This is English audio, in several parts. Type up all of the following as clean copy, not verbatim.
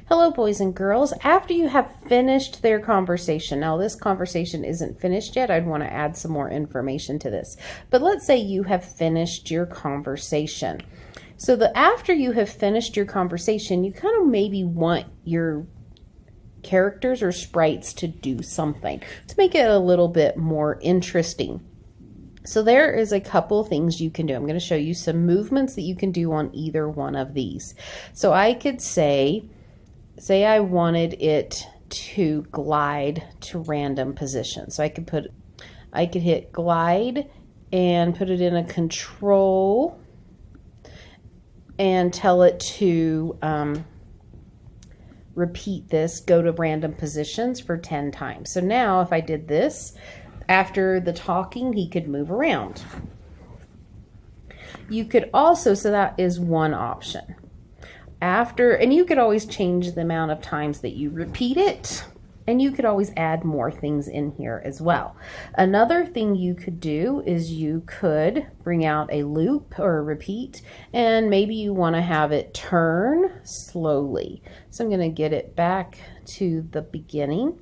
Hello, boys and girls. After you have finished their conversation, now this conversation isn't finished yet. I'd want to add some more information to this. But let's say you have finished your conversation. So after you have finished your conversation, you kind of maybe want your characters or sprites to do something to make it a little bit more interesting. So there is a couple things you can do. I'm going to show you some movements that you can do on either one of these. So I could say I wanted it to glide to random positions. So I could hit glide and put it in a control and tell it to repeat this, go to random positions for 10 times. So now if I did this, after the talking, he could move around. You could also, so that is one option. And you could always change the amount of times that you repeat it, and you could always add more things in here as well. Another thing you could do is you could bring out a loop or a repeat, and maybe you want to have it turn slowly. So I'm going to get it back to the beginning.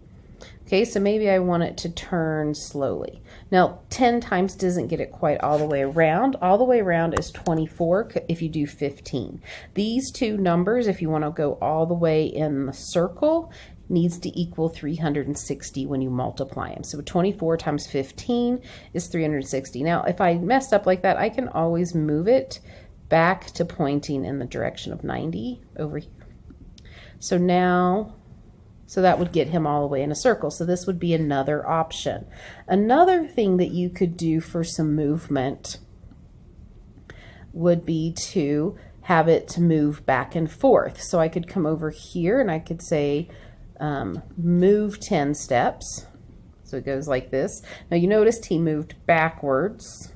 Okay, so maybe I want it to turn slowly. Now, 10 times doesn't get it quite all the way around. All the way around is 24 if you do 15. These two numbers, if you want to go all the way in the circle, needs to equal 360 when you multiply them. So 24 times 15 is 360. Now, if I messed up like that, I can always move it back to pointing in the direction of 90 over here. So that would get him all the way in a circle. So this would be another option. Another thing that you could do for some movement would be to have it to move back and forth. So I could come over here and I could say move 10 steps. So it goes like this. Now you noticed he moved backwards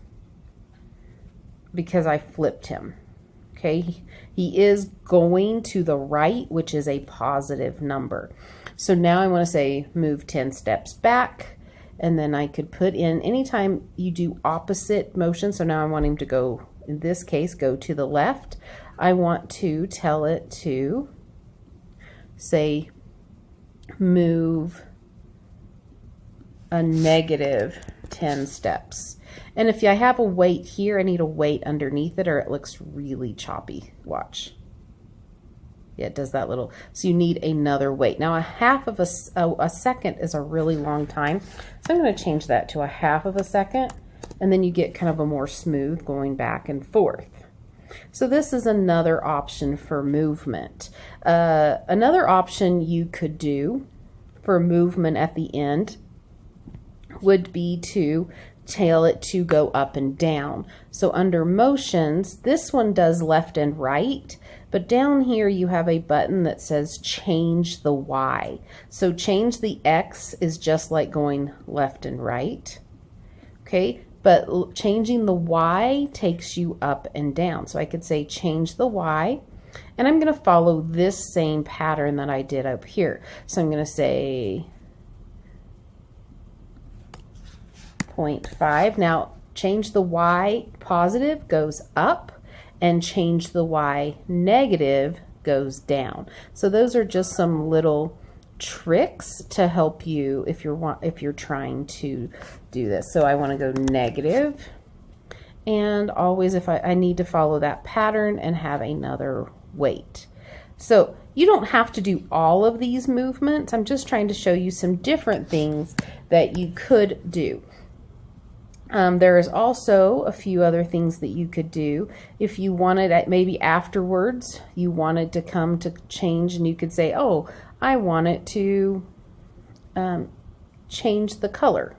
because I flipped him. Okay, he is going to the right, which is a positive number. So now I want to say move 10 steps back, and then I could put in anytime you do opposite motion. So now I want him to go, in this case, go to the left. I want to tell it to say move a negative 10 steps. And if I have a weight here, I need a weight underneath it or it looks really choppy. Watch. Yeah, it does that little. So you need another weight. Now a half of a second is a really long time. So I'm going to change that to a half of a second. And then you get kind of a more smooth going back and forth. So this is another option for movement. Another option you could do for movement at the end would be to tell it to go up and down. So under motions, this one does left and right, but down here you have a button that says change the Y. So change the X is just like going left and right. Okay, but changing the Y takes you up and down. So I could say change the Y, and I'm going to follow this same pattern that I did up here. So I'm going to say 0.5. Now change the Y positive goes up and change the Y negative goes down. So those are just some little tricks to help you if you're trying to do this. So I want to go negative, and always if I need to follow that pattern and have another weight. So you don't have to do all of these movements. I'm just trying to show you some different things that you could do. There is also a few other things that you could do. If you wanted, maybe afterwards, you wanted to come to change, and you could say, oh, I want it to change the color.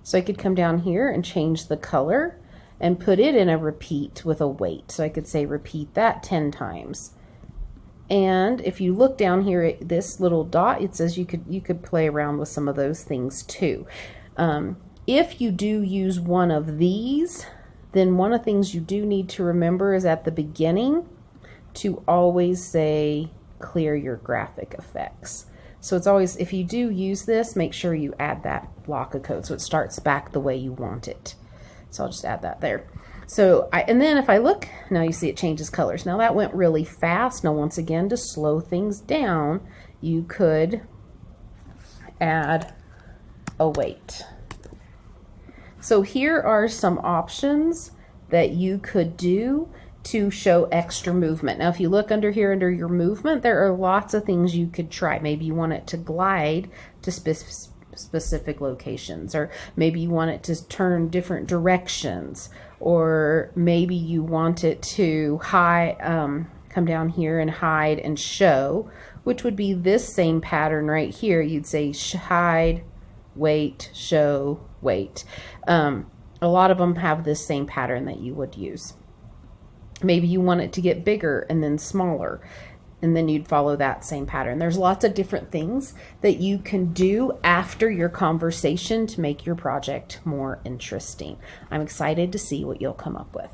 So I could come down here and change the color and put it in a repeat with a weight. So I could say repeat that 10 times. And if you look down here at this little dot, it says you could play around with some of those things too. If you do use one of these, then one of the things you do need to remember is at the beginning to always say clear your graphic effects. So it's always, if you do use this, make sure you add that block of code so it starts back the way you want it. So I'll just add that there. So and then if I look, now you see it changes colors. Now that went really fast. Now once again, to slow things down, you could add a weight. So here are some options that you could do to show extra movement. Now if you look under here under your movement, there are lots of things you could try. Maybe you want it to glide to specific locations, or maybe you want it to turn different directions, or maybe you want it to hide, come down here and hide and show, which would be this same pattern right here. You'd say hide, wait, show, wait. A lot of them have this same pattern that you would use. Maybe you want it to get bigger and then smaller, and then you'd follow that same pattern. There's lots of different things that you can do after your conversation to make your project more interesting. I'm excited to see what you'll come up with.